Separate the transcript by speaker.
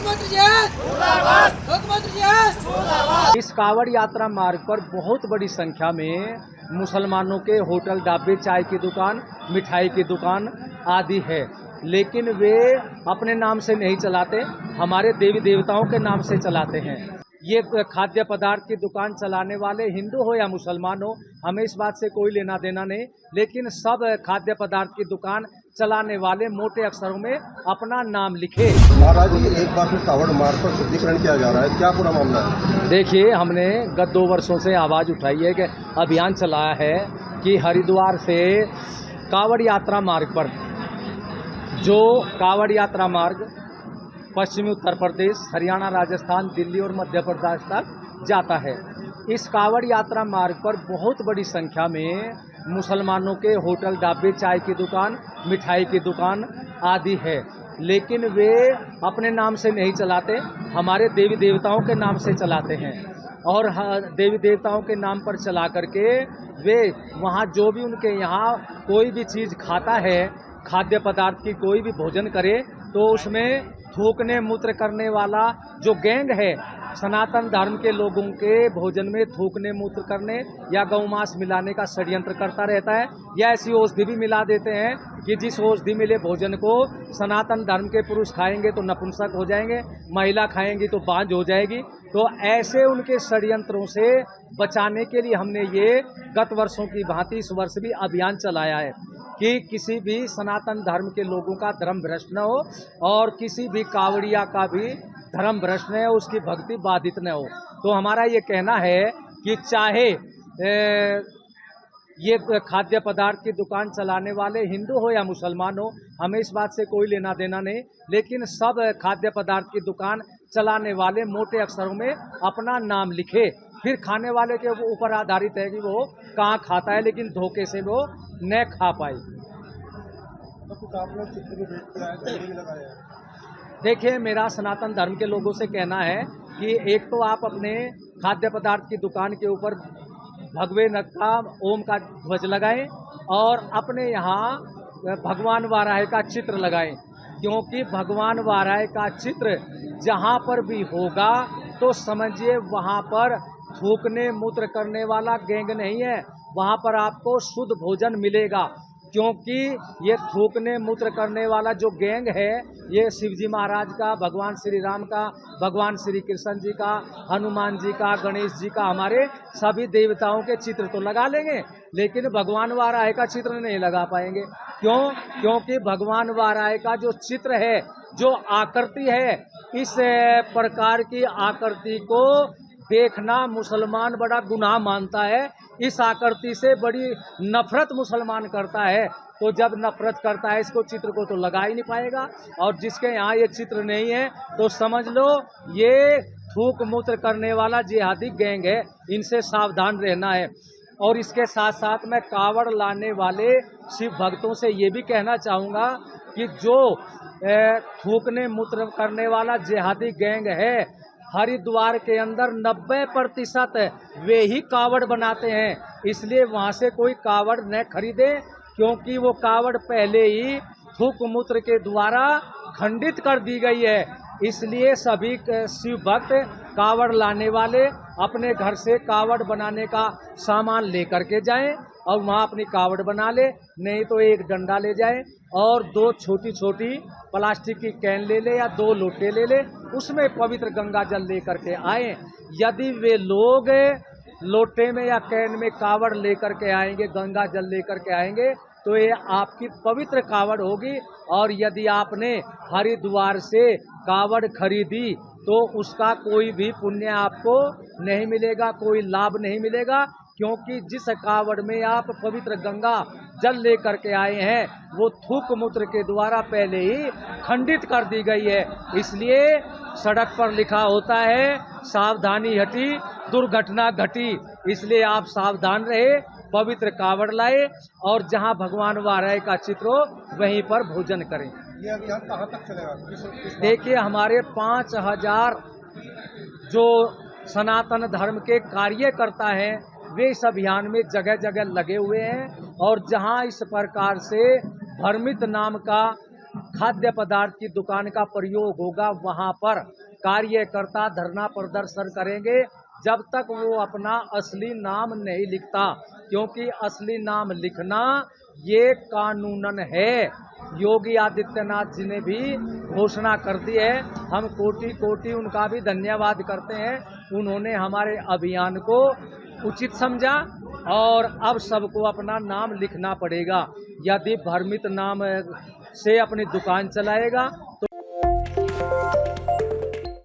Speaker 1: मुख्यमंत्री जी।
Speaker 2: इस कावड़ यात्रा मार्ग पर बहुत बड़ी संख्या में मुसलमानों के होटल, ढाबे, चाय की दुकान, मिठाई की दुकान आदि है, लेकिन वे अपने नाम से नहीं चलाते, हमारे देवी देवताओं के नाम से चलाते हैं। ये खाद्य पदार्थ की दुकान चलाने वाले हिंदू हो या मुसलमान हो, हमें इस बात से कोई लेना देना नहीं, लेकिन सब खाद्य पदार्थ की दुकान चलाने वाले मोटे अक्षरों में अपना नाम लिखे।
Speaker 3: महाराज जी, एक बार फिर कावड़ मार्ग पर शुद्धिकरण किया जा रहा है, क्या पूरा मामला है?
Speaker 2: देखिए, हमने गत 2 वर्षों से आवाज़ उठाई है कि अभियान चलाया है कि हरिद्वार से कावड़ यात्रा मार्ग पर, जो कावड़ यात्रा मार्ग पश्चिमी उत्तर प्रदेश, हरियाणा, राजस्थान, दिल्ली और मध्य प्रदेश तक जाता है, इस कावड़ यात्रा मार्ग पर बहुत बड़ी संख्या में मुसलमानों के होटल, ढाबे, चाय की दुकान, मिठाई की दुकान आदि है, लेकिन वे अपने नाम से नहीं चलाते, हमारे देवी देवताओं के नाम से चलाते हैं। और देवी देवताओं के नाम पर चला करके वे वहाँ जो भी उनके यहाँ कोई भी चीज़ खाता है, खाद्य पदार्थ की कोई भी भोजन करे, तो उसमें थूकने मूत्र करने वाला जो गैंग है, सनातन धर्म के लोगों के भोजन में थूकने मूत्र करने या गौमांस मिलाने का षड्यंत्र करता रहता है, या ऐसी औषधि भी मिला देते हैं कि जिस औषधि मिले भोजन को सनातन धर्म के पुरुष खाएंगे तो नपुंसक हो जाएंगे, महिला खाएंगी तो बांझ हो जाएगी। तो ऐसे उनके षड्यंत्रों से बचाने के लिए हमने ये गत वर्षों की भांति इस वर्ष भी अभियान चलाया है कि किसी भी सनातन धर्म के लोगों का धर्म भ्रष्ट न हो और किसी भी कावड़िया का भी धर्म भ्रष्ट न हो, उसकी भक्ति बाधित न हो। तो हमारा ये कहना है कि चाहे ये खाद्य पदार्थ की दुकान चलाने वाले हिंदू हो या मुसलमान हो, हमें इस बात से कोई लेना देना नहीं, लेकिन सब खाद्य पदार्थ की दुकान चलाने वाले मोटे अक्षरों में अपना नाम लिखे, फिर खाने वाले के ऊपर आधारित है कि वो कहाँ खाता है, लेकिन धोखे से वो न खा पाए। देखिए, मेरा सनातन धर्म के लोगों से कहना है कि एक तो आप अपने खाद्य पदार्थ की दुकान के ऊपर भगवे नक्का ओम का ध्वज लगाएं और अपने यहाँ भगवान वाराह का चित्र लगाएं, क्योंकि भगवान वाराह का चित्र जहाँ पर भी होगा तो समझिए वहाँ पर थूकने मूत्र करने वाला गैंग नहीं है, वहाँ पर आपको शुद्ध भोजन मिलेगा। क्योंकि ये थूकने मूत्र करने वाला जो गैंग है, ये शिवजी महाराज का, भगवान श्री राम का, भगवान श्री कृष्ण जी का, हनुमान जी का, गणेश जी का, हमारे सभी देवताओं के चित्र तो लगा लेंगे, लेकिन भगवान वाराह का चित्र नहीं लगा पाएंगे। क्यों? क्योंकि भगवान वाराह का जो चित्र है, जो आकृति है, इस प्रकार की आकृति को देखना मुसलमान बड़ा गुनाह मानता है, इस आकृति से बड़ी नफरत मुसलमान करता है। तो जब नफरत करता है, इसको चित्र को तो लगा ही नहीं पाएगा, और जिसके यहाँ ये चित्र नहीं है तो समझ लो ये थूक मूत्र करने वाला जिहादी गैंग है, इनसे सावधान रहना है। और इसके साथ साथ मैं कावड़ लाने वाले शिव भक्तों से ये भी कहना चाहूँगा कि जो थूकने मूत्र करने वाला जिहादी गैंग है, हरिद्वार के अंदर 90% वे ही कावड़ बनाते हैं, इसलिए वहाँ से कोई कावड़ न खरीदे, क्योंकि वो कावड़ पहले ही थूक मूत्र के द्वारा खंडित कर दी गई है। इसलिए सभी शिव भक्त कावड़ लाने वाले अपने घर से कावड़ बनाने का सामान लेकर के जाएं और वहाँ अपनी कावड़ बना ले, नहीं तो एक डंडा ले जाए और 2 छोटी छोटी प्लास्टिक की कैन ले ले या 2 लोटे ले ले, उसमें पवित्र गंगा जल लेकर के आए। यदि वे लोग लोटे में या कैन में कावड़ लेकर के आएंगे, गंगा जल लेकर के आएंगे, तो ये आपकी पवित्र कावड़ होगी। और यदि आपने हरिद्वार से कावड़ खरीदी तो उसका कोई भी पुण्य आपको नहीं मिलेगा, कोई लाभ नहीं मिलेगा, क्योंकि जिस कावड़ में आप पवित्र गंगा जल लेकर के आए हैं, वो थूक मूत्र के द्वारा पहले ही खंडित कर दी गई है। इसलिए सड़क पर लिखा होता है, सावधानी हटी दुर्घटना घटी। इसलिए आप सावधान रहे, पवित्र कावड़ लाए और जहां भगवान वाराह का चित्र हो वहीं पर भोजन करें।
Speaker 3: ये अभियान कहाँ तक चलेगा?
Speaker 2: देखिए, हमारे 5000 जो सनातन धर्म के कार्यकर्ता हैं, वे इस अभियान में जगह जगह लगे हुए हैं, और जहां इस प्रकार से भ्रमित नाम का खाद्य पदार्थ की दुकान का प्रयोग होगा वहां पर कार्यकर्ता धरना प्रदर्शन करेंगे जब तक वो अपना असली नाम नहीं लिखता, क्योंकि असली नाम लिखना ये कानूनन है। योगी आदित्यनाथ जी ने भी घोषणा कर दी है। हम कोटि कोटि उनका भी धन्यवाद करते हैं। उन्होंने हमारे अभियान को उचित समझा और अब सबको अपना नाम लिखना पड़ेगा। यदि भ्रमित नाम से अपनी दुकान चलाएगा